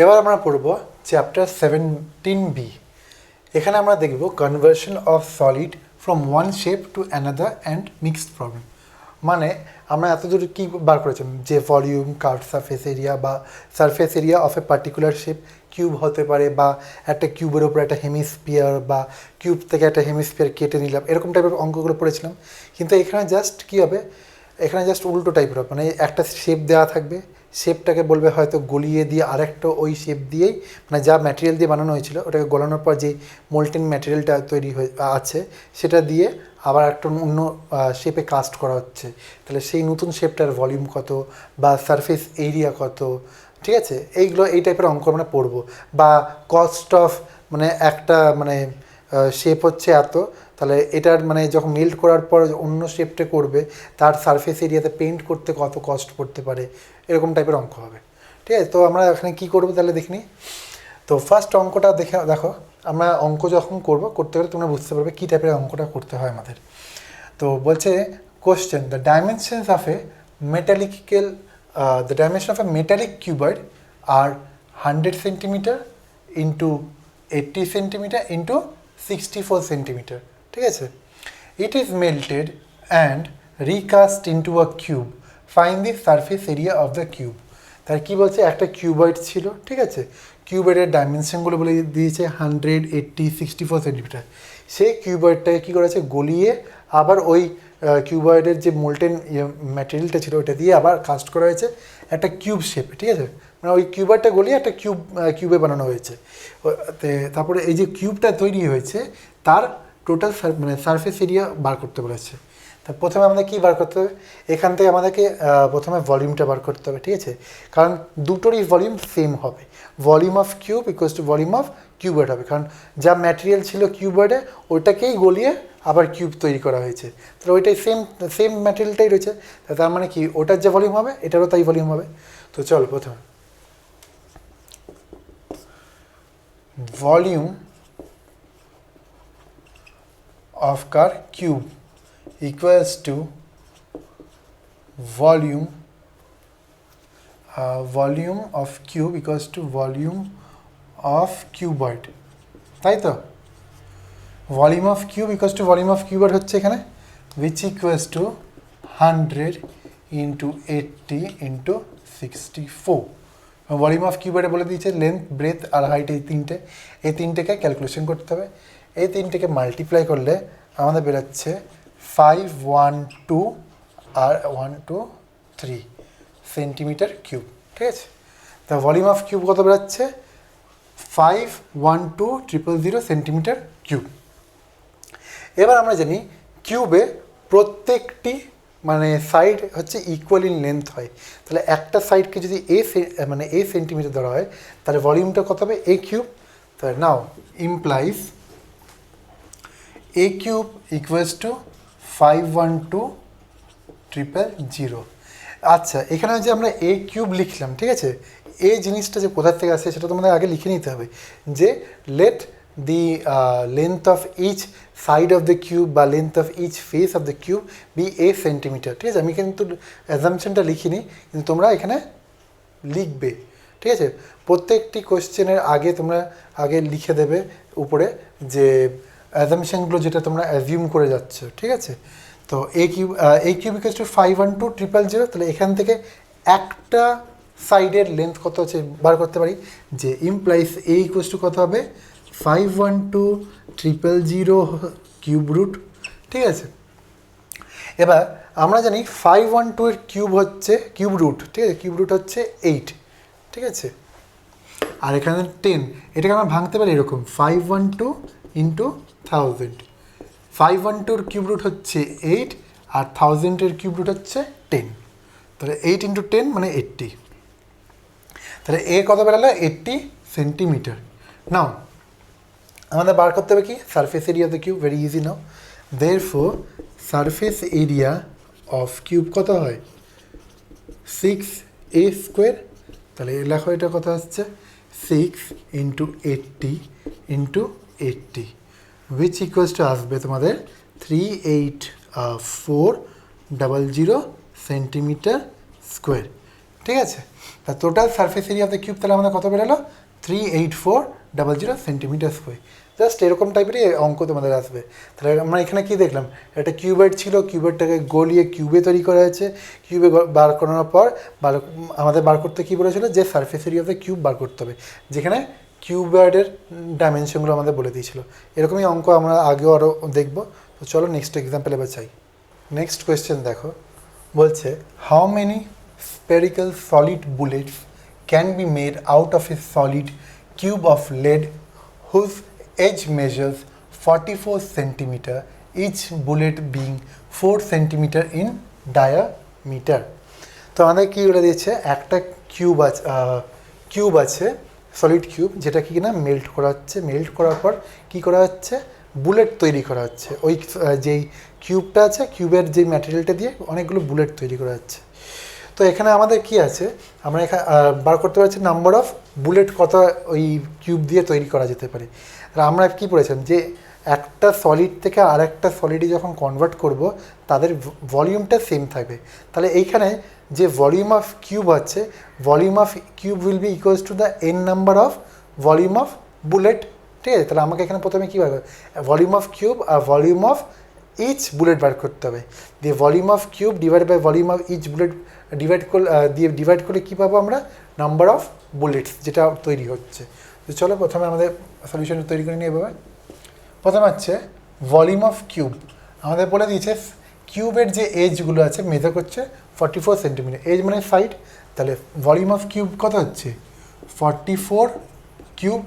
এবার আমরা পড়ব চ্যাপ্টার 17B। এখানে আমরা দেখব conversion of solid from one shape to another and mixed problem. মানে আমরা এতদূর কী বার করেছিলাম যে ভলিউম, কার্ভ সারফেস এরিয়া বা surface area of a particular shape, cube হতে পারে বা একটা কিউবের ওপর একটা হেমিস্ফিয়ার বা কিউব থেকে একটা হেমিস্ফিয়ার কেটে নিলাম, এরকম টাইপের অঙ্কগুলো পড়েছিলাম। কিন্তু এখানে জাস্ট কী হবে, এখানে জাস্ট উল্টো টাইপের হবে, মানে একটা শেপ দেওয়া থাকবে, শেপটাকে বলবে হয়তো গলিয়ে দিয়ে আরেকটা ওই শেপ দিয়েই, মানে যা ম্যাটেরিয়াল দিয়ে বানানো হয়েছিল ওটাকে গলানোর পর যে মোল্টেন ম্যাটেরিয়ালটা তৈরি হয়ে আছে সেটা দিয়ে আবার একটা অন্য শেপে কাস্ট করা হচ্ছে। তাহলে সেই নতুন শেপটার ভলিউম কত বা সারফেস এরিয়া কত, ঠিক আছে, এইগুলো এই টাইপের অঙ্ক আমরা পড়বো। বা কস্ট অফ, মানে একটা মানে শেপ হচ্ছে এত, তাহলে এটার মানে যখন মেল্ট করার পর অন্য শেপটা করবে তার সারফেস এরিয়াতে পেন্ট করতে কত কস্ট পড়তে পারে, এরকম টাইপের অঙ্ক হবে। ঠিক আছে, তো আমরা এখানে কী করবো তাহলে দেখিনি। তো ফার্স্ট অঙ্কটা দেখো, আমরা অঙ্ক যখন করতে গেলে তোমরা বুঝতে পারবে কী টাইপের অঙ্কটা করতে হয় আমাদের। তো বলছে question, the dimensions of a metallical the dimension of a metallic cuboid are 100 centimeter into 80 centimeter into 64 centimeter. ঠিক আছে, it is melted and recast into a cube, find the surface area of the cube. তার কী বলছে, একটা cuboid ছিল, ঠিক আছে, কিউবয়েডের ডাইমেনশনগুলো বলে দিয়েছে 100, 80, 64 সেন্টিমিটার। সেই কিউবয়েডটাকে কী করেছে, গলিয়ে আবার ওই কিউবয়েডের যে মোল্টেন ম্যাটেরিয়ালটা ছিল ওটা দিয়ে আবার কাস্ট করা হয়েছে একটা কিউব শেপে। ঠিক আছে, মানে ওই কিউবয়েডটা গলিয়ে একটা কিউবে বানানো হয়েছে। তারপরে এই যে কিউবটা তৈরি হয়েছে তার টোটাল মানে সারফেস এরিয়া বার করতে বলেছে। তা প্রথমে আমাদের কী বার করতে হবে, এখান থেকে আমাদেরকে প্রথমে ভলিউমটা বার করতে হবে। ঠিক আছে, কারণ দুটোরই ভলিউম সেম হবে, volume of cube equals to volume of cuboid হবে, কারণ যা ম্যাটেরিয়াল ছিল কিউবয়েডে ওইটাকেই গলিয়ে আবার কিউব তৈরি করা হয়েছে, তাহলে ওইটাই সেম ম্যাটেরিয়ালটাই রয়েছে, তার মানে কি ওটার যে ভলিউম হবে এটারও তাই ভলিউম হবে। তো চলো প্রথমে volume of car cube equals to volume of cube equals to volume of cuboid, তাই তো? Volume of cube equals to volume of cuboid হচ্ছে এখানে, which equals to 100 into 80 into 64। Volume of কিউবয়েডে বলে দিয়েছে লেন্থ, ব্রেথ আর height, এই তিনটেকে calculation করতে হবে। এই তিনটেকে মাল্টিপ্লাই করলে আমাদের বেরোচ্ছে 512 আর 123 সেন্টিমিটার কিউব। ঠিক আছে, তা ভলিউম অফ কিউব কত বেরোচ্ছে, 512,000 সেন্টিমিটার কিউব। এবার আমরা জানি কিউবে প্রত্যেকটি মানে সাইড হচ্ছে ইকুয়াল ইন লেন্থ হয়, তাহলে একটা সাইডকে যদি এ সেন্টিমিটার ধরা হয় তাহলে ভলিউমটা কত হবে, এ কিউব। তাহলে নাও implies a cube equals to 512,000। আচ্ছা, এখানে যে আমরা a কিউব লিখলাম, ঠিক আছে, এই জিনিসটা যে কোথা থেকে আসছে সেটা তোমাদের আগে লিখে নিতে হবে, যে let the length of each side of the cube বা length of each face of the cube be a centimeter. ঠিক আছে, আমি কিন্তু অ্যাজাম্পশনটা লিখিনি, কিন্তু তোমরা এখানে লিখবে। ঠিক আছে, প্রত্যেকটি কোশ্চেনের আগে তোমরা আগে লিখে দেবে উপরে যে অ্যাজাম্পশনগুলো যেটা তোমরা অ্যাজিউম করে যাচ্ছ। ঠিক আছে, তো এ কিউব ইকুয়ালস টু 512,000, তাহলে এখান থেকে একটা সাইডের লেন্থ কত হচ্ছে বার করতে পারি, যে ইমপ্লাইজ এ ইকুয়ালস টু কত হবে, 512,000 কিউব রুট। ঠিক আছে, এবার আমরা জানি 512 এর কিউব হচ্ছে কিউব রুট, ঠিক আছে, কিউব রুট হচ্ছে 8। ঠিক আছে, আর এখানে 10, এটাকে আমরা ভাঙতে পারি এরকম 512 ইন্টু 1000। 512 কিউব রুট হচ্ছে 8 আর 1000 কিউব রুট হচ্ছে 10, তাহলে 8 ইন্টু 10 মানে 80। তাহলে এ কত বেরোলো, 80 সেন্টিমিটার। নাও আমাদের বার করতে হবে কি, surface area of the cube, very easy now. Therefore surface area of cube কত হয়, 6a স্কোয়ার। তাহলে লেখো এটা কত আসছে, 6 into 80 into 80, which equals to আসবে তোমাদের 3840 সেন্টিমিটার স্কোয়ার। ঠিক আছে, তা total surface area of the cube তাহলে আমাদের কত বেরোলো 38400 সেন্টিমিটার স্কোয়ার। জাস্ট এরকম টাইপেরই অঙ্ক তোমাদের আসবে। তাহলে আমরা এখানে কী দেখলাম, একটা কিউবেড ছিল, কিউবেডটাকে গলিয়ে কিউবে তৈরি করা হয়েছে, কিউবে বার করানোর পর আমাদের বার করতে কী বলেছিল, যে surface area of the cube বার করতে হবে, যেখানে কিউবেডের ডাইমেনশনগুলো আমাদের বলে দিয়েছিল। এরকমই অঙ্ক আমরা আগেও আরও দেখবো। তো চলো নেক্সট এক্সাম্পল এবার চাই। নেক্সট কোয়েশ্চেন দেখো, বলছে how many spherical solid bullets can be made out of a solid cube of lead whose edge measures 44 centimeter, each bullet being 4 centimeter in diameter। তো আমাদের কী বলে দিয়েছে, একটা কিউব আছে সলিড কিউব, যেটা কি না মেল্ট করা হচ্ছে, মেল্ট করার পর কী করা হচ্ছে, বুলেট তৈরি করা হচ্ছে। ওই যেই কিউবটা আছে, কিউবের যে ম্যাটেরিয়ালটা দিয়ে অনেকগুলো বুলেট তৈরি করা হচ্ছে। তো এখানে আমাদের কি আছে, আমরা এখানে বার করতে পারছি নাম্বার অফ বুলেট কত ওই কিউব দিয়ে তৈরি করা যেতে পারে। আর আমরা কি পড়েছিলাম, যে একটা সলিড থেকে আর একটা সলিডে যখন কনভার্ট করব তাদের ভলিউমটা সেম থাকবে। তাহলে এইখানে যে ভলিউম অফ কিউব আছে, volume of cube will be equals to the n number of volume of bullet. ঠিক আছে, তাহলে আমাকে এখানে প্রথমে কী হবে, ভলিউম অফ কিউব আর ভলিউম অফ ইচ বুলেট বার করতে হবে। দিয়ে volume of cube divide by volume of each bullet divide করে কী পাবো আমরা, নাম্বার অফ বুলেটস যেটা তৈরি হচ্ছে। তো চলো প্রথমে আমাদের সলিউশন তৈরি করে নিয়ে এভাবে। প্রথমে হচ্ছে ভলিউম অফ কিউব, আমাদের বলে দিয়েছে কিউবের যে এজগুলো আছে মেজার করছে 44 সেন্টিমিটার, এজ মানে সাইড। তাহলে ভলিউম অফ কিউব কত হচ্ছে 44 কিউব,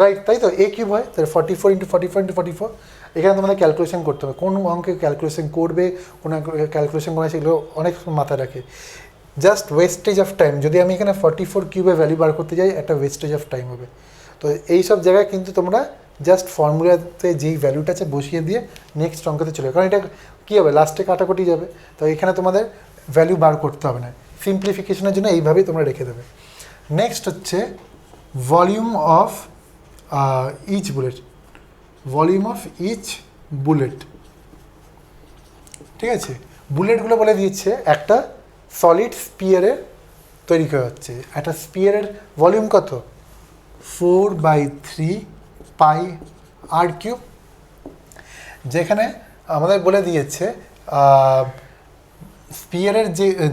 রাইট, তাই তো, এ কিউব হয়, তাহলে 44 ইন্টু 44 ইন্টু 44। এখানে তোমাদের ক্যালকুলেশন করতে হবে, কোন অঙ্কে ক্যালকুলেশন করবে, কোন ক্যালকুলেশন করে, সেগুলো অনেক মাথায় রাখে। জাস্ট ওয়েস্টেজ অফ টাইম, যদি আমি এখানে 44 কিউবে ভ্যালু বার করতে যাই, একটা ওয়েস্টেজ অফ টাইম হবে। তো এই সব জায়গায় কিন্তু তোমরা জাস্ট ফর্মুলাতে যেই ভ্যালুটা আছে বসিয়ে দিয়ে নেক্সট অঙ্কতে চলে যাবে, কারণ এটা কী হবে লাস্টে কাটাকুটি যাবে। তো এখানে তোমাদের ভ্যালু বার করতে হবে না, সিম্পলিফিকেশনের জন্য এইভাবেই তোমরা রেখে দেবে। নেক্সট হচ্ছে volume of each bullet, volume of each bullet. ঠিক আছে, বুলেটগুলো বলে দিয়েছে একটা সলিড স্পিয়ারের তৈরি করা হচ্ছে, একটা স্পিয়ারের ভলিউম কত 4/3 পাই আর কিউব। যেখানে আমাদের বলে দিয়েছে স্পিয়ারের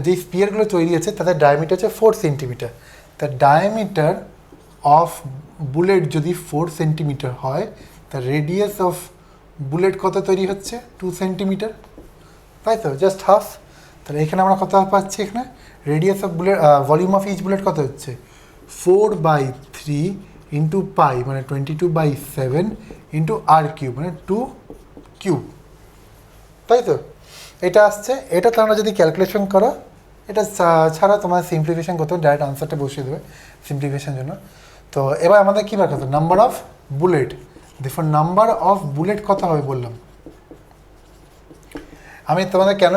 যে স্পিয়ারগুলো তৈরি আছে তাদের ডায়ামিটার হচ্ছে 4 সেন্টিমিটার। তার ডায়ামিটার অফ বুলেট যদি 4 সেন্টিমিটার হয়, তার রেডিয়াস অফ বুলেট কত তৈরি হচ্ছে 2 সেন্টিমিটার, তাই তো, জাস্ট হাফ। তাহলে এখানে আমরা কত পাচ্ছি, এখানে radius of bullet, volume of each bullet কত হচ্ছে 4/3 ইন্টু পাই মানে 22/7 ইন্টু আর কিউব মানে 2 কিউব, তাই তো, এটা আসছে। এটা তোমরা যদি ক্যালকুলেশন করো, এটা ছাড়া তোমার সিম্পলিফিকেশন করতে হবে, ডাইরেক্ট আনসারটা বসিয়ে দেবে সিম্পলিফিকেশনের জন্য। তো এবার আমাদের কী বার করতে হবে, নাম্বার অফ বুলেট। দেখো নাম্বার অফ বুলেট কত হবে বললাম, আমি তোমাদের কেন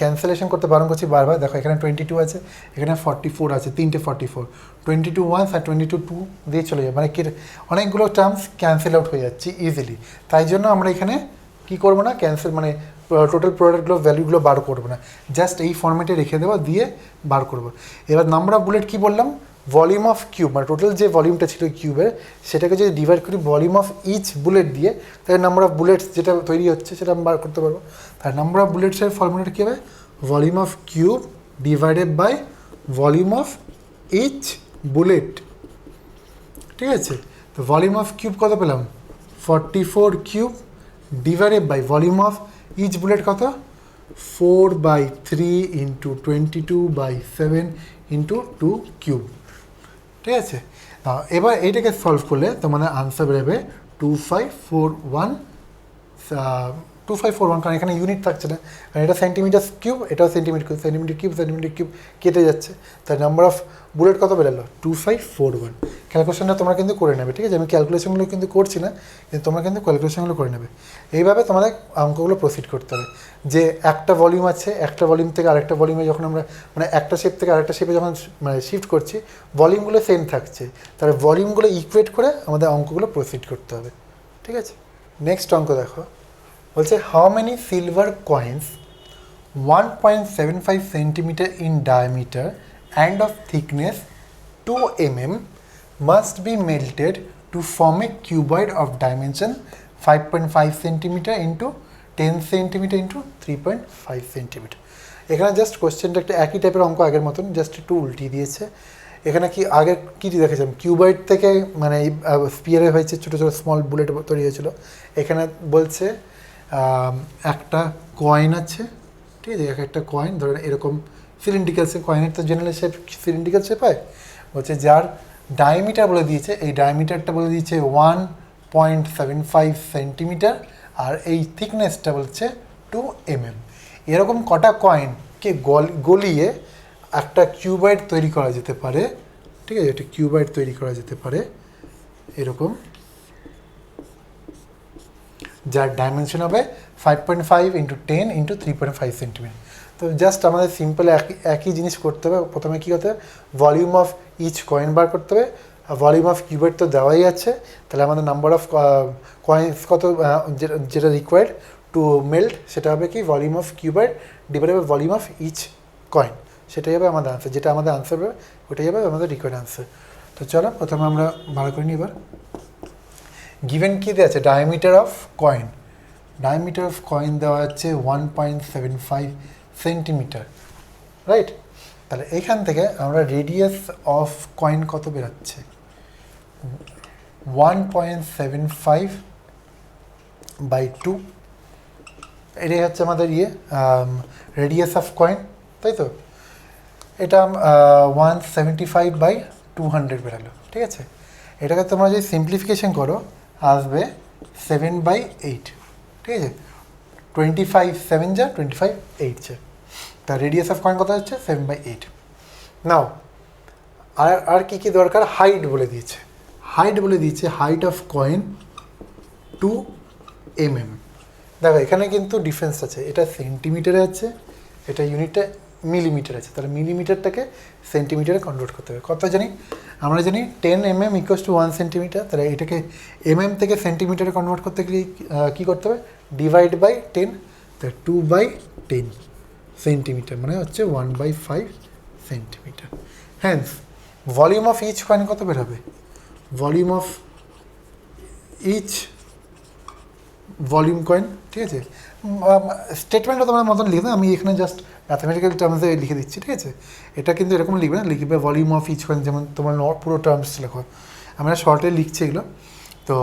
ক্যান্সেলেশন করতে বারণ করছি বারবার। দেখো এখানে 22 আছে, এখানে 44 আছে, তিনটে 44, 22 ওয়ান্স আর 22 2 দিয়ে চলে যাবে, মানে কি অনেকগুলো টার্মস ক্যান্সেল আউট হয়ে যাচ্ছে ইজিলি। তাই জন্য আমরা এখানে কী করবো না, ক্যান্সেল মানে টোটাল প্রোডাক্টগুলো ভ্যালুগুলো বার করবো না, জাস্ট এই ফর্মেটে রেখে দেবো, দিয়ে বার করবো। এবার নাম্বার অফ বুলেট কী বললাম, ভলিউম অফ কিউব, মানে টোটাল যে ভলিউমটা ছিল কিউবের সেটাকে যদি ডিভাইড করি ভলিউম অফ ইচ বুলেট দিয়ে, তাহলে নাম্বার অফ বুলেটস যেটা তৈরি হচ্ছে সেটা আমি বার করতে পারবো। তার নাম্বার অফ বুলেটসের ফর্মুলাটা কী হবে, volume of cube divided by volume of each bullet. ঠিক আছে, তো ভলিউম অফ কিউব কত পেলাম 44 cube divided by volume of each bullet কত 4/3 ইন্টু 22/7 ইন্টু 2 কিউব। ঠিক আছে, এবার এইটাকে সলভ করলে তোমাদের আনসার বেরোবে 2541, কারণ এখানে ইউনিট থাকছে না, কারণ এটা সেন্টিমিটার কিউব, এটাও সেন্টিমিটার কিউব, সেন্টিমিটার কিউব কেটে যাচ্ছে। তার নাম্বার অফ বুলেট কত বেরোলো 2541। ক্যালকুলেশনটা তোমরা কিন্তু করে নেবে, ঠিক আছে, আমি ক্যালকুলেশনগুলো কিন্তু করছি না, কিন্তু তোমরা কিন্তু ক্যালকুলেশনগুলো করে নেবে। এইভাবে তোমাদের অঙ্কগুলো প্রসিড করতে হবে, যে একটা ভলিউম আছে, একটা ভলিউম থেকে আরেকটা ভলিউমে যখন আমরা মানে একটা শেপ থেকে আরেকটা শেপে যখন মানে শিফট করছি, ভলিউমগুলো সেম থাকছে, তাহলে ভলিউমগুলো ইকুয়েট করে আমাদের অঙ্কগুলো প্রসিড করতে হবে। ঠিক আছে, নেক্সট অঙ্ক দেখো, বলছে how many silver coins 1.75 centimeter in diameter and of thickness 2 mm must be melted to form a cuboid of dimension 5.5 centimeter into 10 centimeter into 3.5 centimeter. এখানে জাস্ট কোশ্চেনটা একটা একই টাইপের অঙ্ক আগের মতন, জাস্ট একটু উল্টিয়ে দিয়েছে। এখানে কি আগে কী দেখেছিলাম, কিউবয়েড থেকে মানে স্পিয়ারে হয়েছে ছোটো ছোটো স্মল বুলেট তৈরি হয়েছিল। এখানে বলছে একটা কয়েন আছে, ঠিক আছে, একটা কয়েন ধরেন এরকম সিলিন্ড্রিক্যাল শেপ, কয়েনের তো জেনারেল শেপ সিলিন্ড্রিক্যাল শেপ হয়, বলছে যার ডায়ামিটার বলে দিয়েছে, এই ডায়ামিটারটা বলে দিয়েছে 1.75 সেন্টিমিটার আর এই থিকনেসটা বলছে 2 mm। এরকম কটা কয়েনকে গলিয়ে একটা কিউবয়েড তৈরি করা যেতে পারে, ঠিক আছে, একটা কিউবয়েড তৈরি করা যেতে পারে এরকম, যার ডাইমেনশন হবে 5.5 ইন্টু 10 ইন্টু 3.5 সেন্টিমিটার। তো জাস্ট আমাদের সিম্পল একই জিনিস করতে হবে। প্রথমে কী করতে হবে, ভলিউম অফ ইচ কয়েন বার করতে হবে। ভলিউম অফ কিউবয়েড তো দেওয়াই আছে, তাহলে আমাদের নাম্বার অফ কয়েন্স কত যেটা রিকোয়ার্ড টু মেল্ট, সেটা হবে কি volume of cuboid divided by volume of each coin, সেটাই হবে আমাদের আনসার। যেটা আমাদের আনসার হবে ওটাই হবে আমাদের রিকোয়ার্ড আনসার। তো চলো প্রথমে আমরা বার করে নিই এবার। গিভেন কী দেওয়া আছে, diameter of coin, diameter of coin দেওয়া আছে 1.75 সেন্টিমিটার, রাইট। তাহলে এইখান থেকে আমরা রেডিয়াস অফ কয়েন কত বেরোচ্ছে, 1.75 বাই 2, এটাই হচ্ছে আমাদের রেডিয়াস অফ কয়েন, তাই তো। এটা 175 বাই 200 বেরালো, ঠিক আছে। এটাকে তোমরা যদি সিম্পলিফিকেশন করো আসবে 7/8, ঠিক আছে। 25 7 যা 25 8 যা, তার রেডিয়াস অফ কয়েন কত হচ্ছে 7/8। নাও আর কি দরকার, হাইট বলে দিয়েছে, হাইট বলে দিয়েছে হাইট অফ কয়েন 2 mm। দেখো এখানে কিন্তু ডিফারেন্স আছে, এটা সেন্টিমিটারে আছে, এটা ইউনিটটা মিলিমিটার আছে, তাহলে মিলিমিটারটাকে সেন্টিমিটারে কনভার্ট করতে হবে। কত জানি আমরা জানি 10 mm ইকুয়ালস টু 1 সেন্টিমিটার, তাহলে এটাকে mm থেকে সেন্টিমিটারে কনভার্ট করতে গেলে কী করতে হবে, ডিভাইড বাই 10, তাহলে 2/10 সেন্টিমিটার মানে হচ্ছে 1/5 centimetre. Hence volume of each coin কত বের হবে, volume of each volume coin, ঠিক আছে। স্টেটমেন্টটা তোমার মতন লিখে দাও, আমি এখানে জাস্ট ম্যাথামেটিক্যাল টার্মসে লিখে দিচ্ছি, ঠিক আছে। এটা কিন্তু এরকম লিখবে না, লিখবে ভলিউম অফ ইচ কয়েন, যেমন তোমার পুরো টার্মস লেখো, আমরা শর্টে লিখছি এগুলো। তো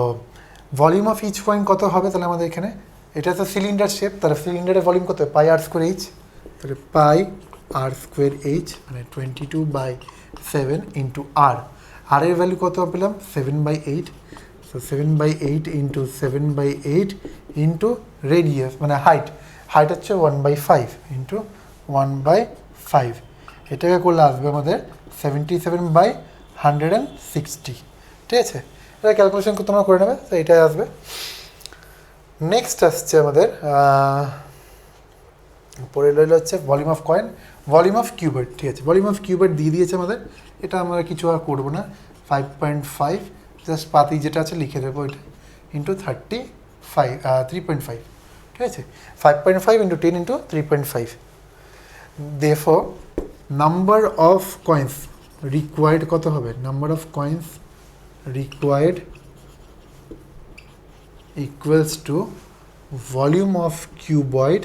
ভলিউম অফ ইচ কয়েন কত হবে, তাহলে আমাদের এখানে এটা তো সিলিন্ডার শেপ, তাহলে সিলিন্ডারের ভলিউম কত, পাই আর স্কোয়ার এইচ, তাহলে পাই আর স্কোয়ার এইচ মানে 22/7 ইন্টু আর, আর এর ভ্যালু কত পেলাম 7/8, সো 7/8 ইন্টু 7/8 ইন্টু রেডিয়াস মানে হাইট হচ্ছে 1/5 ইন্টু 1/5, এটাকে করলে আসবে আমাদের 77/160, ঠিক আছে। এটা ক্যালকুলেশন তোমরা করে নেবে, তো এটাই আসবে। নেক্সট আসছে আমাদের পরে রইল হচ্ছে volume of coin, volume of cuboid, ঠিক আছে। ভলিউম অফ কিউবয়েড দিয়ে দিয়েছে আমাদের, এটা আমরা কিছু আর করবো না, 5.5 জাস্ট পাতি যেটা আছে লিখে দেবো এটা ইন্টু 3.5, ঠিক আছে। 5.5 into 10 into 3.5। therefore number of coins required কত হবে, number of coins required equals to volume of cuboid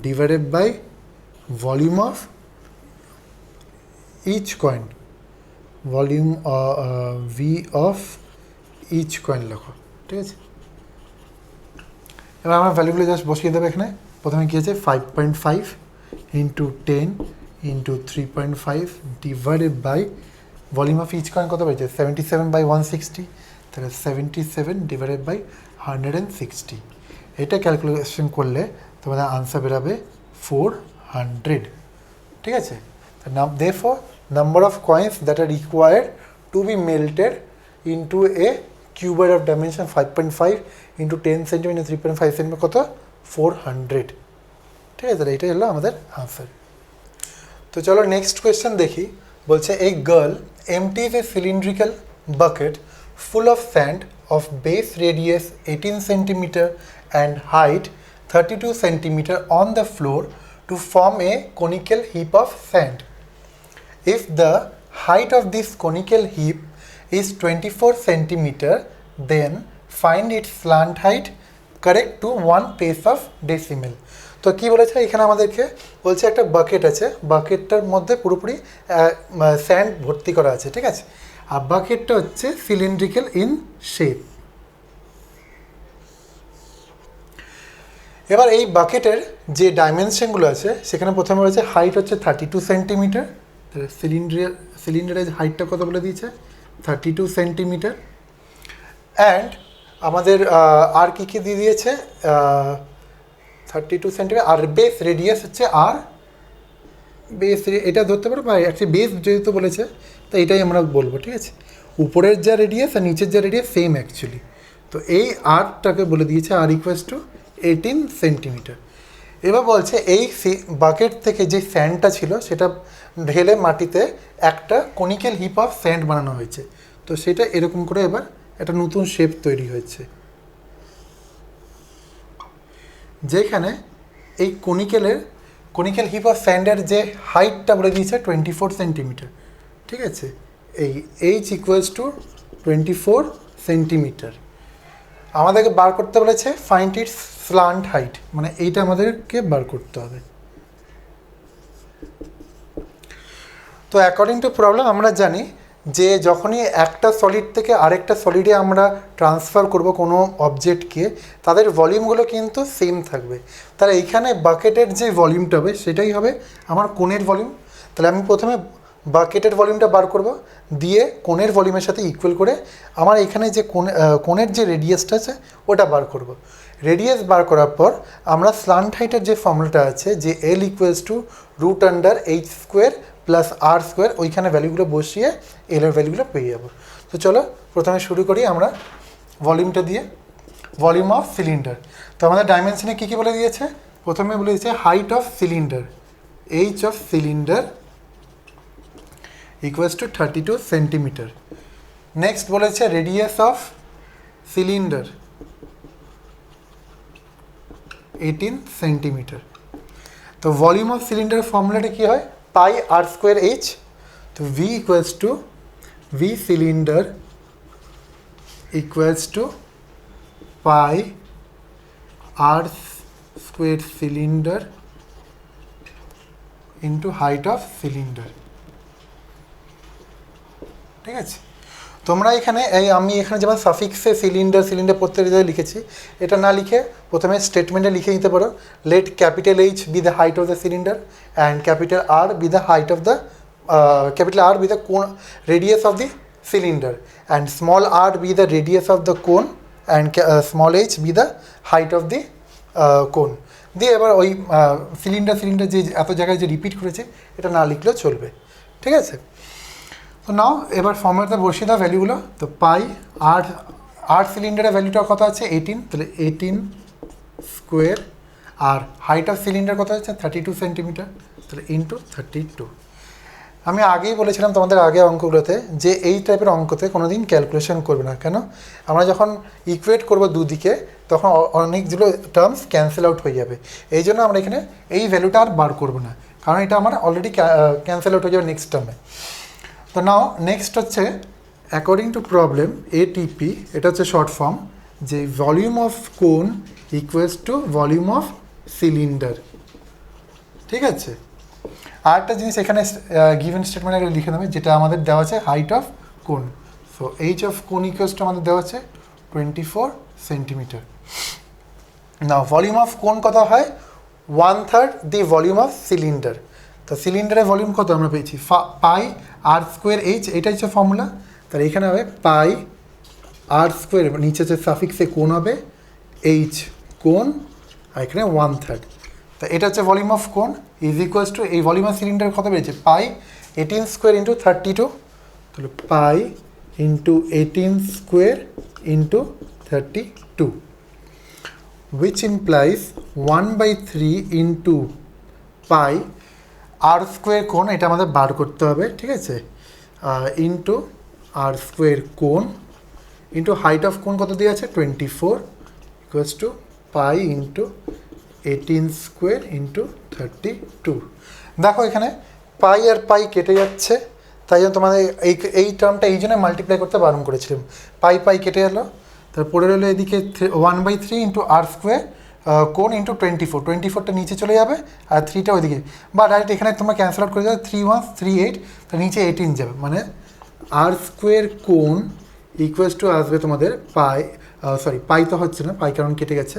divided by volume of each coin, volume V of each coin লেখো, ঠিক আছে। এবার আমরা ভ্যালুগুলো জাস্ট বসিয়ে দেবো এখানে। প্রথমে কী আছে 5.5 into 10 into 3.5 divided by volume of each coin কত পেয়েছে 77/160, তাহলে 77 ডিভাইডেড বাই 160, এটা ক্যালকুলেশন করলে তোমাদের আনসার বেরোবে 400, ঠিক আছে। therefore number of coins that are required to be melted into a cuboid of dimension 5.5 into 10 cm 3.5 cm কত 400, ঠিক আছে। তাহলে এটাই হলো আমাদের আনসার। তো চলো নেক্সট কোয়েশ্চেন দেখি। বলছে a girl empties a cylindrical bucket full of sand of base radius 18 cm and height 32 centimeter on the floor to form a conical heap of sand. If the height of this conical heap is 24 centimeter, then find its slant height correct to 1 place of decimal. তো কি বলেছে এখানে আমাদেরকে বলছে একটা bucket আছে, বাকেটটার মধ্যে পুরোপুরি স্যান্ড ভর্তি করা আছে, ঠিক আছে, আর বাকেটটা হচ্ছে সিলিন্ড্রিক্যাল ইন শেপ। এবার এই বাকেটের যে ডাইমেনশনগুলো আছে সেখানে প্রথমে রয়েছে হাইট হচ্ছে 32 সেন্টিমিটার, সিলিন্ডারের হাইটটা কত বলে দিয়েছে 32 সেন্টিমিটার, অ্যান্ড আমাদের আর কী কী দিয়ে দিয়েছে 32 সেন্টিমিটার, আর বেস রেডিয়াস হচ্ছে আর বেস, এটা ধরতে পারো বা অ্যাকচুয়ালি বেস যেহেতু বলেছে তো এটাই আমরা বলবো, ঠিক আছে, উপরের যা রেডিয়াস আর নিচের যা রেডিয়াস সেম অ্যাকচুয়ালি। তো এই আরটাকে বলে দিয়েছে আর ইকুয়ালস টু 18 সেন্টিমিটার। এবার বলছে এই বাকেট থেকে যে স্যান্ডটা ছিল সেটা ঢেলে মাটিতে একটা কনিক্যাল হিপ অফ স্যান্ড বানানো হয়েছে। তো সেটা এরকম করে এবার একটা নতুন শেপ তৈরি হয়েছে, যেখানে এই কনিক্যাল হিপ অফ স্যান্ডের যে হাইটটা বলে দিয়েছে 24 সেন্টিমিটার, ঠিক আছে, এই এইচ ইকুয়ালস টু 24 সেন্টিমিটার। আমাদেরকে বার করতে বলেছে ফাইন্ড ইটস স্ল্যান্ট হাইট, মানে এইটা আমাদেরকে বার করতে হবে। তো অ্যাকর্ডিং টু প্রবলেম আমরা জানি যে যখনই একটা সলিড থেকে আরেকটা সলিডে আমরা ট্রান্সফার করব কোনো অবজেক্টকে, তাদের ভলিউমগুলো কিন্তু সেম থাকবে। তাহলে এইখানে বাকেটের যে ভলিউমটা হবে সেটাই হবে আমার কোণের ভলিউম। তাহলে আমি প্রথমে বাকেটের ভলিউমটা বার করব, দিয়ে কোণের ভলিউমের সাথে ইকুয়াল করে আমার এখানে যে কোণের যে রেডিয়াসটা আছে ওটা বার করব। রেডিয়াস বার করার পর আমরা স্ল্যান্ট হাইটের যে ফর্মুলাটা আছে যে L equals to root under H square plus R square, ওইখানে ভ্যালুগুলো বসিয়ে এলের ভ্যালুগুলো পেয়ে যাবো। তো চলো প্রথমে শুরু করি আমরা ভলিউমটা দিয়ে। ভলিউম অফ সিলিন্ডার, তো আমাদের ডাইমেনশনে কী কী বলে দিয়েছে, প্রথমে বলে দিয়েছে height of cylinder, H of cylinder equals to 32 centimetre. Next বলেছে রেডিয়াস অফ সিলিন্ডার 18 সেন্টিমিটার। তো ভলিউম অফ সিলিন্ডার ফর্মুলাটা কী হয়, পাই আর স্কোয়ার এইচ। তো V equals to V cylinder equals to pi r square cylinder into height of cylinder, ঠিক আছে। তোমরা এখানে আমি এখানে যেমন সাফিক্সে সিলিন্ডার প্রত্যেক জায়গায় লিখেছি, এটা না লিখে প্রথমে স্টেটমেন্টে লিখে নিতে পারো, let capital H be the height of the cylinder and capital R be the height of the capital R be the cone radius of the cylinder and small R be the radius of the cone and small H be the height of the cone. দিয়ে এবার ওই cylinder যে এত জায়গায় যে repeat করেছে এটা না লিখলেও চলবে, ঠিক আছে। তো নাও এবার ফর্মুলাতে বসিয়ে দাও ভ্যালুগুলো। তো পাই আর সিলিন্ডারের ভ্যালুটা কত আছে 18, তাহলে 18 স্কোয়ার, আর হাইট অফ সিলিন্ডার কত আছে 32 সেন্টিমিটার, তাহলে ইন্টু 32। আমি আগেই বলেছিলাম তোমাদের আগে অঙ্কগুলোতে যে এই টাইপের অঙ্কতে কোনো দিন ক্যালকুলেশন করবে না, কেন, আমরা যখন ইকুয়েট করবো দুদিকে তখন অনেকগুলো টার্মস ক্যান্সেল আউট হয়ে যাবে। এই জন্য আমরা এখানে এই ভ্যালুটা আর বার করবো না, কারণ এটা আমার অলরেডি ক্যান্সেল আউট হয়ে যাবে নেক্সট টার্মে। তো নাও নেক্সট হচ্ছে অ্যাকর্ডিং টু প্রবলেম এটিপি, এটা হচ্ছে শর্ট ফর্ম, যে ভলিউম অফ কোন equals to volume of cylinder, ঠিক আছে। আর একটা জিনিস এখানে গিভেন স্টেটমেন্টে লিখে দেবে, যেটা আমাদের দেওয়া আছে হাইট অফ কোন। সো এইচ অফ কোন ইকুয়ালস টু আমাদের দেওয়া আছে 24 সেন্টিমিটার। না ভলিউম অফ কোন কত হয় 1/3 দি ভলিউম অফ সিলিন্ডার। তো সিলিন্ডারের ভলিউম কত আমরা পেয়েছি পাই আর স্কোয়ার এইচ, এটা হচ্ছে ফর্মুলা। তাহলে এখানে হবে পাই আর স্কোয়ার, নিচে হচ্ছে সাফিক্সে কোন হবে এইচ কোন, আর এখানে 1/3। তো এটা হচ্ছে volume of cone is equals to এই ভলিউম অফ সিলিন্ডার কত পেয়েছে পাই 18 স্কোয়ার ইন্টু 32, তাহলে pi into 18 square into 32, which implies 1/3 into pi r square cone, এটা আমাদের বার করতে হবে, ঠিক আছে, into r square cone into height of cone কত দিয়ে আছে 24 equals to pi into 18 square into 32। দেখো এখানে পাই আর পাই কেটে যাচ্ছে, তাই জন্য তোমাদের এই টার্মটা এই জন্য মাল্টিপ্লাই করতে বারণ করেছিলাম। পাই পাই কেটে গেলো, তারপরে রইলো এদিকে 1/3 into r square cone into 24, 24টা নিচে চলে যাবে আর 3টা ওইদিকে, বা ডাইরেক্ট এখানে তোমরা ক্যান্সেল আউট করে যাবে, 3 1 3 8, তার নিচে 18 যাবে, মানে আর স্কোয়ার কোণ ইকুয়ালস টু আসবে তোমাদের পাই, সরি পাই তো হচ্ছে না, পাই কারণ কেটে গেছে,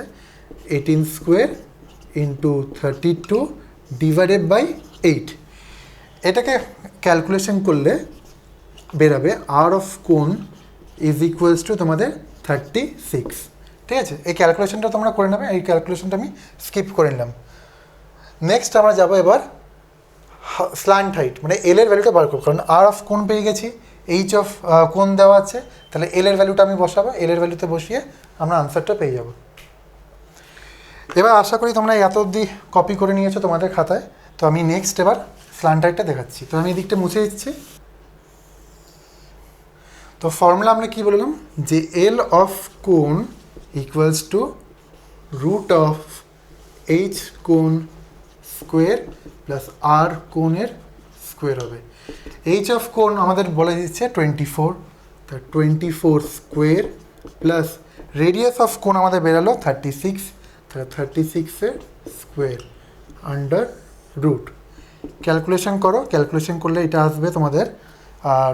18 স্কোয়ার ইন্টু 32 ডিভাইডেড বাই 8। এটাকে ক্যালকুলেশন করলে বেরাবে আর অফ কোণ ইজ ইকুয়ালস টু তোমাদের 36। ঠিক আছে, এই ক্যালকুলেশনটা তোমরা করে নেবে, এই ক্যালকুলেশনটা আমি স্কিপ করে নিলাম। নেক্সট আমরা যাবো এবার স্ল্যান্ট হাইট, মানে এল এর ভ্যালুটা বার করবো, কারণ আর অফ কোণ পেয়ে গেছি, এইচ অফ কোণ দেওয়া আছে, তাহলে এল এর ভ্যালুটা আমি বসাবো, এল এর ভ্যালুতে বসিয়ে আমরা আনসারটা পেয়ে যাব। এবার আশা করি তোমরা এত অবধি কপি করে নিয়েছো তোমাদের খাতায়। তো আমি নেক্সট এবার স্ল্যান্ট হাইটটা দেখাচ্ছি। তো আমি এই দিকটা মুছে দিচ্ছি। তো ফর্মুলা আমরা কি বললাম, যে L of cone equals to root of H cone square plus r কোণের স্কোয়ার হবে। এইচ অফ কোণ আমাদের বলে দিচ্ছে 24, তা 24 স্কোয়ার প্লাস রেডিয়াস অফ কোণ আমাদের বেরালো 36, তাহলে 36-এর স্কোয়ার আন্ডার রুট। ক্যালকুলেশন করো, ক্যালকুলেশন করলে এটা আসবে তোমাদের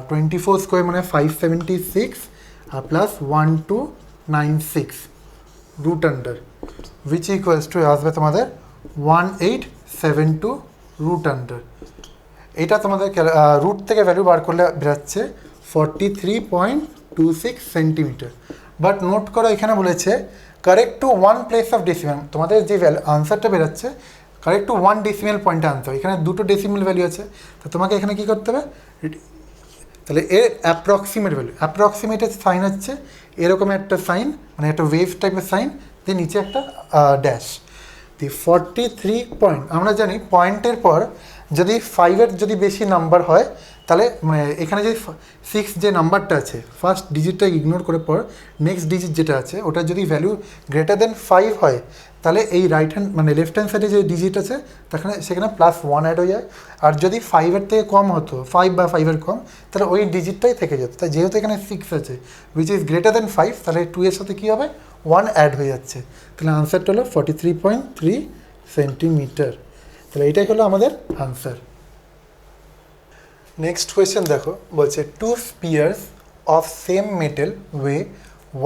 24 স্কোয়ার মানে 576 plus 1296 root under, which equals to আসবে তোমাদের 1872 রুট আন্ডার। এটা তোমাদের রুট থেকে ভ্যালু বার করলে বেরাচ্ছে 43.26 সেন্টিমিটার। বাট নোট করো এখানে বলেছে correct to 1 place of decimal, তোমাদের যে আনসারটা বেরাচ্ছে কারেক্ট টু 1 ডেসিমেল পয়েন্টে আনতে হবে। এখানে দুটো ডেসিমেল ভ্যালু আছে, তো তোমাকে এখানে কী করতে হবে, তাহলে এর অ্যাপ্রক্সিমেট ভ্যালু, অ্যাপ্রক্সিমেটের সাইন হচ্ছে এরকম একটা সাইন, মানে একটা ওয়েভ টাইপের সাইন, দিয়ে নিচে একটা ড্যাশ। দি 43 পয়েন্ট, আমরা জানি পয়েন্টের পর যদি 5-এর যদি বেশি নাম্বার হয় তাহলে মানে এখানে যে 6 যে নাম্বারটা আছে ফার্স্ট ডিজিটটা ইগনোর করে পর নেক্সট ডিজিট যেটা আছে ওটা যদি ভ্যালু গ্রেটার দেন 5 হয় তাহলে এই রাইট হ্যান্ড মানে লেফট হ্যান্ড সাইডে যে ডিজিট আছে সেখানে +1 অ্যাড হয়ে যায়। আর যদি 5-এর থেকে কম হতো, 5 বা 5-এর কম, তাহলে ওই ডিজিটটাই থেকে যেত। তাই যেহেতু এখানে 6 আছে উইচ ইজ গ্রেটার দেন 5, তাহলে 2-এর সাথে কী হবে, 1 অ্যাড হয়ে যাচ্ছে। তাহলে আনসারটা হলো 43.3 সেন্টিমিটার। তাহলে এইটাই হলো আমাদের আনসার। নেক্সট কোয়েশ্চেন দেখো, বলছে 2 spheres of same metal way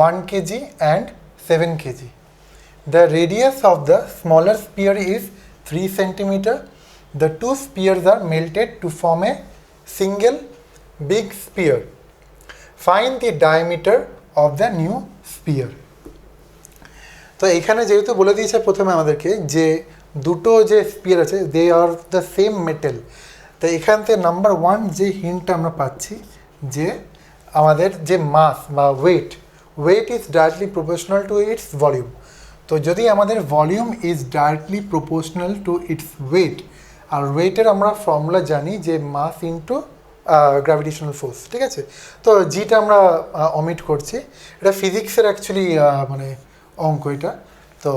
1 kg and 7 kg. The radius of the smaller spear is 3 centimeter. The 2 spears are melted to form a single big spear. Find the diameter of the new spear. তো এখানে যেহেতু বলে দিয়েছে প্রথমে আমাদেরকে যে দুটো যে স্পিয়ার আছে দে আর দ্য সেম মেটেল, তো এখান থেকে নাম্বার 1 যে হিন্টটা আমরা পাচ্ছি যে আমাদের যে মাস বা weight is directly proportional to its volume. তো যদি আমাদের volume is directly proportional to its weight, আর ওয়েটের আমরা ফর্মুলা জানি যে মাস ইন্টু গ্র্যাভিটেশনাল ফোর্স, ঠিক আছে। তো জিটা আমরা অমিট করছি, এটা ফিজিক্সের অ্যাকচুয়ালি মানে অঙ্ক এটা। তো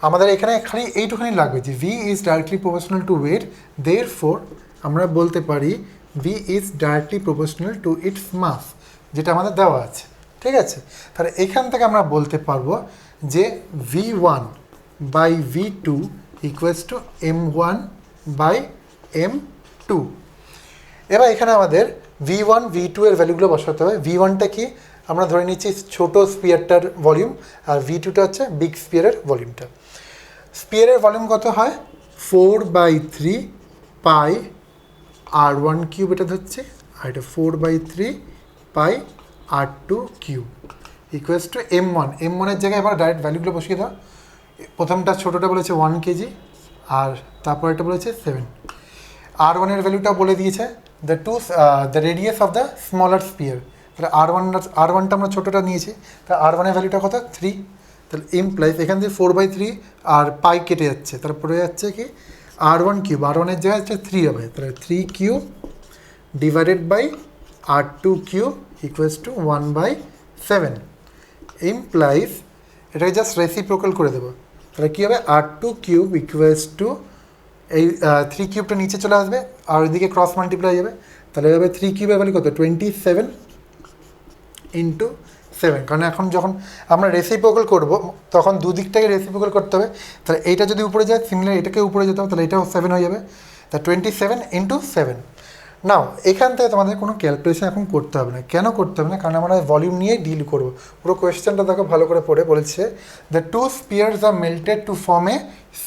আমাদের এখানে খালি এইটুখানি লাগবে যে V is directly proportional to weight, therefore আমরা বলতে পারি V is directly proportional to its mass, যেটা আমাদের দেওয়া আছে, ঠিক আছে। তাহলে এখান থেকে আমরা বলতে পারবো যে V1 by V2 equals to M1 by M2। এবার এখানে আমাদের V1 V2 এর ভ্যালুগুলো বসাতে হবে। V1টা কি, আমরা ধরে নিচ্ছি ছোট স্পিয়ারটার ভলিউম, আর V2টা হচ্ছে বিগ স্পিয়ারের ভলিউমটা। স্পিয়ারের ভলিউম কত হয়, 4/3 পাই R1 কিউব এটা ধরছে, আর এটা 4/3 pi R2 cube equals two M1। M1-এর জায়গায় এবার ডাইরেক্ট ভ্যালুগুলো বসিয়ে দাও। প্রথমটা ছোটোটা বলেছে 1 kg, আর তারপর এটা বলেছে 7। R1-এর ভ্যালুটা বলে দিয়েছে the radius of the smaller spear. তাহলে R1টা আমরা ছোটোটা নিয়েছি, তাহলে R1-এর ভ্যালুটা কত, 3। তাহলে ইমপ্লাইজ এখান থেকে 4/3 আর পাই কেটে যাচ্ছে, তারপরে যাচ্ছে কি R1 কিউব, R1-এর জায়গায় হচ্ছে 3 হবে, তাহলে 3 cube divided by R2 cube equals to 1/7 implies, এটাকে জাস্ট রেসিপ্রোকাল করে দেবো। তাহলে কী হবে R2 কিউব ইকুয়ালস টু এই 3 কিউবটা নিচে চলে আসবে আর ওইদিকে ক্রস মাল্টিপ্লাই যাবে, তাহলে হবে 3 কিউবের ভ্যালু কত 27 ইন্টু 7, কারণ এখন যখন আমরা রেসিপ্রোকাল করব তখন দুদিকটাকে রেসিপ্রোকাল করতে হবে, তাহলে এইটা যদি উপরে যায় সিমিলার এটাকে উপরে যেতে হবে, তাহলে এটাও 7 হয়ে যাবে, তা 27 ইন্টু 7। নাও এখান থেকে তোমাদের কোনো ক্যালকুলেশন এখন করতে হবে না, কেন করতে হবে না, কারণ আমরা ভলিউম নিয়ে ডিল করব। পুরো কোয়েশ্চেনটা দেখো ভালো করে পড়ে বলেছে the two spheres are melted to form a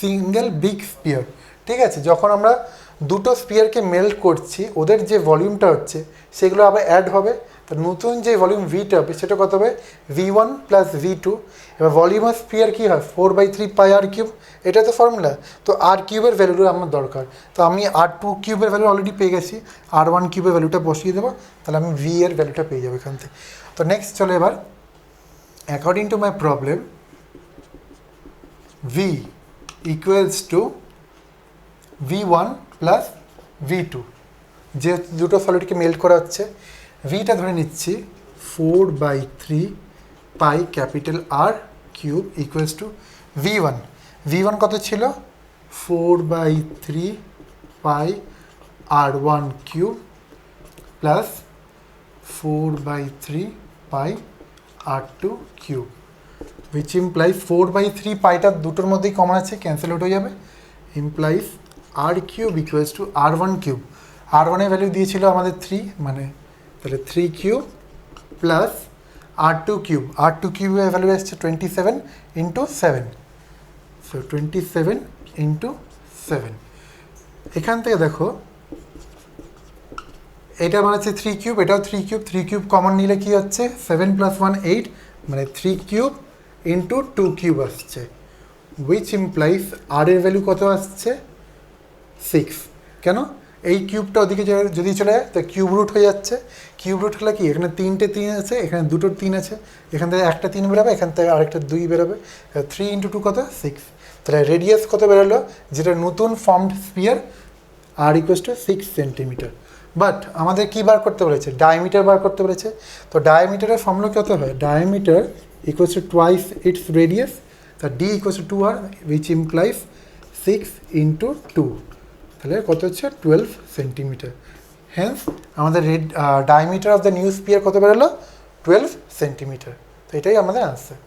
single big sphere. ঠিক আছে, যখন আমরা দুটো স্পিয়ারকে মেল্ট করছি ওদের যে ভলিউমটা হচ্ছে সেগুলো আবার অ্যাড হবে, তো নতুন যে ভলিউম ভিটা হবে সেটা কত হবে V1 প্লাস V2। এবার ভলিউম অফ স্পিয়ার কী হয় 4/3 পাই আর কিউব, এটা তো ফর্মুলা, তো আর কিউবের ভ্যালুটা আমার দরকার, তো আমি R2 কিউবের ভ্যালু অলরেডি পেয়ে গেছি, R1 কিউবের ভ্যালুটা বসিয়ে দেবো, তাহলে আমি V এর ভ্যালুটা পেয়ে যাবো এখান থেকে। তো নেক্সট চলে এবার according to my problem V equals to V1 plus V2, যে দুটো সলিডকে মেল্ট করা হচ্ছে, ভিটা ধরে নিচ্ছি 4/3 pi capital R cube equals to V1। V1 কত ছিল 4/3 pi R1 cube plus 4/3 pi R2 cube, which implies 4/3 পাইটা দুটোর মধ্যেই কমন আছে, ক্যান্সেল আউট হয়ে যাবে, implies R cube equals two R1 cube. R1 এর ভ্যালু দিয়েছিল আমাদের 3, মানে তাহলে 3 cube plus R2 cube, R2 কিউবের ভ্যালু আসছে 27 ইন্টু 7, সো 27 ইন্টু 7। এখান থেকে দেখো এটা বানাচ্ছে 3 কিউব, এটাও 3 কিউব, 3 কিউব কমন নিলে কি হচ্ছে 7 + 1 8, মানে 3 কিউব ইন্টু 2 কিউব আসছে, উইচ ইমপ্লাইজ আর এর ভ্যালু কত আসছে 6। কেন এই কিউবটা ওদিকে যদি চলে যায় তো কিউব রুট হয়ে যাচ্ছে, কিউব রুট হলে কি এখানে 3টে 3 আছে, এখানে 2টো 3 আছে, এখান থেকে একটা 3 বেরোবে, এখান থেকে আরেকটা 2 বেরোবে, 3 ইন্টু 2 কত 6, তাহলে রেডিয়াস কত বেরোলো যেটা নতুন formed sphere R equals to 6 centimetre. But আমাদের কী বার করতে বলেছে ডায়ামিটার বার করতে বলেছে, তো ডায়ামিটারের ফর্মুলা কত হয় diameter equals to twice its radius, তা D equals to 2r which implies 6 into 2, তাহলে কত হচ্ছে 12 সেন্টিমিটার। হ্যান্স আমাদের diameter of the new sphere কত বেরোলো 12 সেন্টিমিটার, তো এটাই আমাদের আনসার।